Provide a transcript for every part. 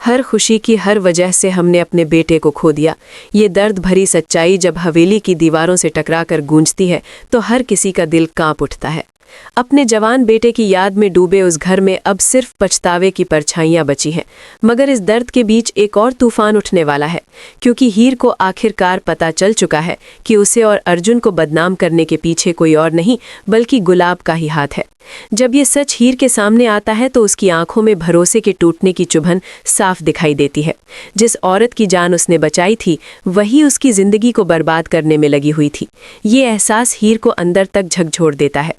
हर खुशी की हर वजह से हमने अपने बेटे को खो दिया। ये दर्द भरी सच्चाई जब हवेली की दीवारों से टकराकर गूंजती है तो हर किसी का दिल कांप उठता है। अपने जवान बेटे की याद में डूबे उस घर में अब सिर्फ पछतावे की परछाइयां बची हैं। मगर इस दर्द के बीच एक और तूफान उठने वाला है, क्योंकि हीर को आखिरकार पता चल चुका है कि उसे और अर्जुन को बदनाम करने के पीछे कोई और नहीं बल्कि गुलाब का ही हाथ है। जब ये सच हीर के सामने आता है तो उसकी आंखों में भरोसे के टूटने की चुभन साफ दिखाई देती है। जिस औरत की जान उसने बचाई थी वही उसकी जिंदगी को बर्बाद करने में लगी हुई थी। ये एहसास हीर को अंदर तक झकझोर देता है।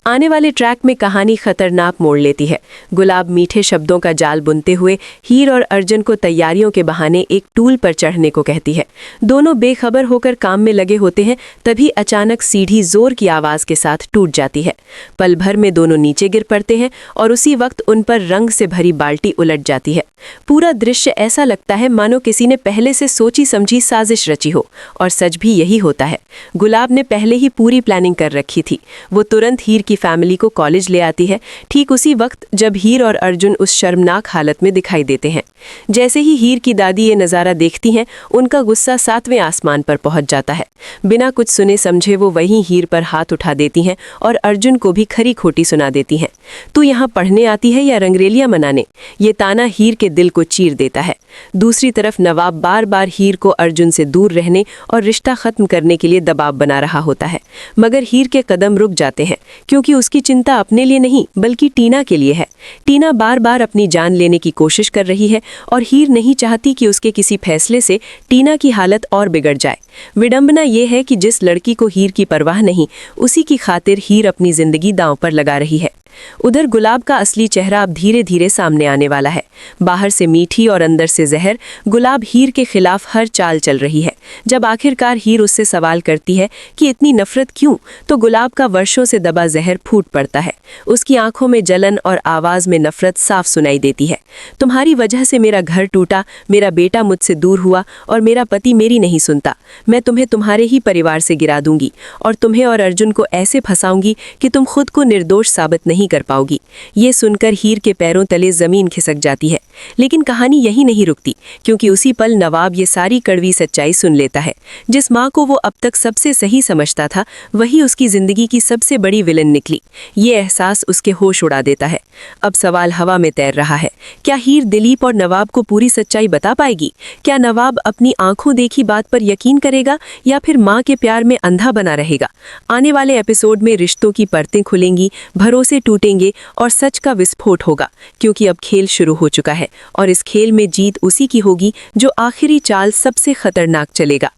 आने वाले ट्रैक में कहानी खतरनाक मोड़ लेती है। गुलाब मीठे शब्दों का जाल बुनते हुए हीर और अर्जुन को तैयारियों के बहाने एक टूल पर चढ़ने को कहती है। दोनों बेखबर होकर काम में लगे होते हैं, तभी अचानक सीढ़ी जोर की आवाज के साथ टूट जाती है। पल भर में दोनों नीचे गिर पड़ते हैं और उसी वक्त उन पर रंग से भरी बाल्टी उलट जाती है। पूरा दृश्य ऐसा लगता है मानो किसी ने पहले से सोची समझी साजिश रची हो, और सच भी यही होता है। गुलाब ने पहले ही पूरी प्लानिंग कर रखी थी। वो तुरंत हीर की फैमिली को कॉलेज ले आती है, ठीक उसी वक्त जब हीर और अर्जुन उस शर्मनाक हालत में दिखाई देते हैं। जैसे ही हीर की दादी ये नज़ारा देखती हैं, उनका गुस्सा 7वें आसमान पर पहुंच जाता है। बिना कुछ सुने समझे वो वहीं हीर पर हाथ उठा देती हैं और अर्जुन को भी खरी खोटी सुना देती हैं। तू यहाँ पढ़ने आती है या रंगरेलियां मनाने? ये ताना हीर के दिल को चीर देता है। दूसरी तरफ नवाब बार बार हीर को अर्जुन से दूर रहने और रिश्ता खत्म करने के लिए दबाव बना रहा होता है, मगर हीर के कदम रुक जाते हैं, क्योंकि उसकी चिंता अपने लिए नहीं बल्कि टीना के लिए है। टीना बार बार अपनी जान लेने की कोशिश कर रही है और हीर नहीं चाहती कि उसके किसी फैसले से टीना की हालत और बिगड़ जाए। विडंबना यह है कि जिस लड़की को हीर की परवाह नहीं, उसी की खातिर हीर अपनी जिंदगी दांव पर लगा रही है। उधर गुलाब का असली चेहरा अब धीरे धीरे सामने आने वाला है। बाहर से मीठी और अंदर से जहर, गुलाब हीर के खिलाफ हर चाल चल रही है। जब आखिरकार हीर उससे सवाल करती है कि इतनी नफरत क्यों, तो गुलाब का वर्षों से दबा जहर फूट पड़ता है। उसकी आंखों में जलन और आवाज में नफरत साफ सुनाई देती है। तुम्हारी वजह से मेरा घर टूटा, मेरा बेटा मुझसे दूर हुआ और मेरा पति मेरी नहीं सुनता। मैं तुम्हें तुम्हारे ही परिवार से गिरा दूंगी और तुम्हें और अर्जुन को ऐसे फंसाऊंगी कि तुम खुद को निर्दोष साबित नहीं कर पाओगी। ये सुनकर हीर के पैरों तले जमीन खिसक जाती है। लेकिन कहानी यही नहीं रुकती, क्योंकि उसी पल नवाब ये सारी कड़वी सच्चाई सुन लेता है। जिस माँ को वो अब तक सबसे सही समझता था, वही उसकी जिंदगी की सबसे बड़ी विलन निकली। ये एहसास उसके होश उड़ा देता है। अब सवाल हवा में तैर रहा है, क्या हीर दिलीप और नवाब को पूरी सच्चाई बता पाएगी? क्या नवाब अपनी आंखों देखी बात पर यकीन करेगा या फिर माँ के प्यार में अंधा बना रहेगा? आने वाले एपिसोड में रिश्तों की परतें खुलेंगी, भरोसे टूटेंगे और सच का विस्फोट होगा, क्योंकि अब खेल शुरू हो चुका है और इस खेल में जीत उसी की होगी जो आखिरी चाल सबसे खतरनाक चलेगा।